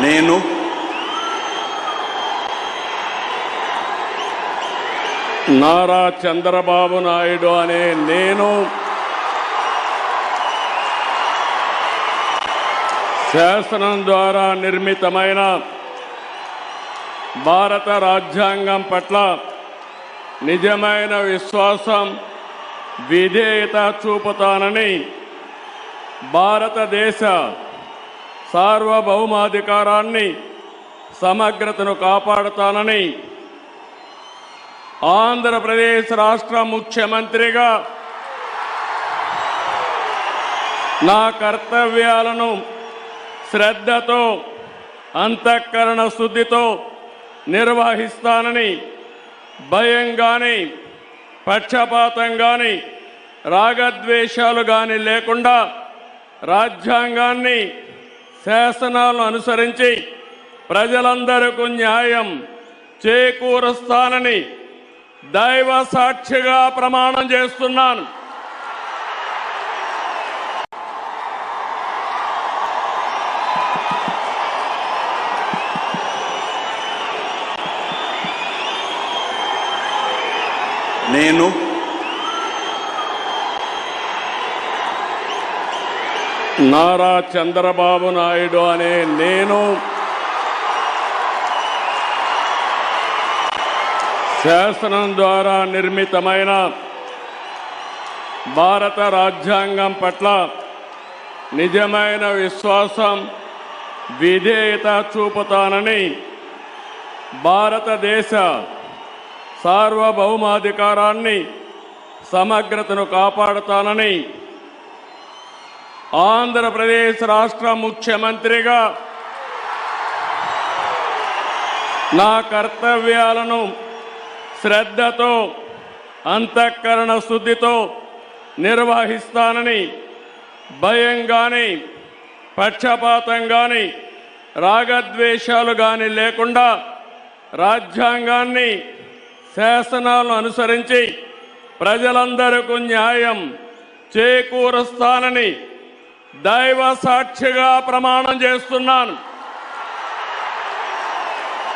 నేను నారా చంద్రబాబు నాయుడు అనే నేను శాసనం ద్వారా నిర్మితమైన భారత రాజ్యాంగం పట్ల నిజమైన విశ్వాసం, విధేయత చూపుతానని, భారతదేశ సార్వభౌమాధికారాన్ని, సమగ్రతను కాపాడుతానని ఆంధ్రప్రదేశ్ రాష్ట్ర ముఖ్యమంత్రిగా నా కర్తవ్యాలను శ్రద్ధతో, అంతఃకరణ శుద్ధితో నిర్వహిస్తానని, భయం కానీ, పక్షపాతం కానీ, రాగద్వేషాలు కానీ లేకుండా రాజ్యాంగాన్ని, శాసనాలను అనుసరించి ప్రజలందరికీ న్యాయం చేకూరుస్తానని దైవ సాక్షిగా ప్రమాణం చేస్తున్నాను. నేను నారా చంద్రబాబు నాయుడు అనే నేను శాసనం ద్వారా నిర్మితమైన భారత రాజ్యాంగం పట్ల నిజమైన విశ్వాసం, విధేయత చూపుతానని, భారతదేశ సార్వభౌమాధికారాన్ని, సమగ్రతను కాపాడుతానని ఆంధ్రప్రదేశ్ రాష్ట్ర ముఖ్యమంత్రిగా నా కర్తవ్యాలను శ్రద్ధతో, అంతఃకరణ శుద్ధితో నిర్వహిస్తానని, భయం కానీ, పక్షపాతం కానీ, రాగద్వేషాలు కానీ లేకుండా రాజ్యాంగాన్ని, శాసనాలను అనుసరించి ప్రజలందరికీ న్యాయం చేకూరుస్తానని దైవ సాక్షిగా ప్రమాణం చేస్తున్నాను.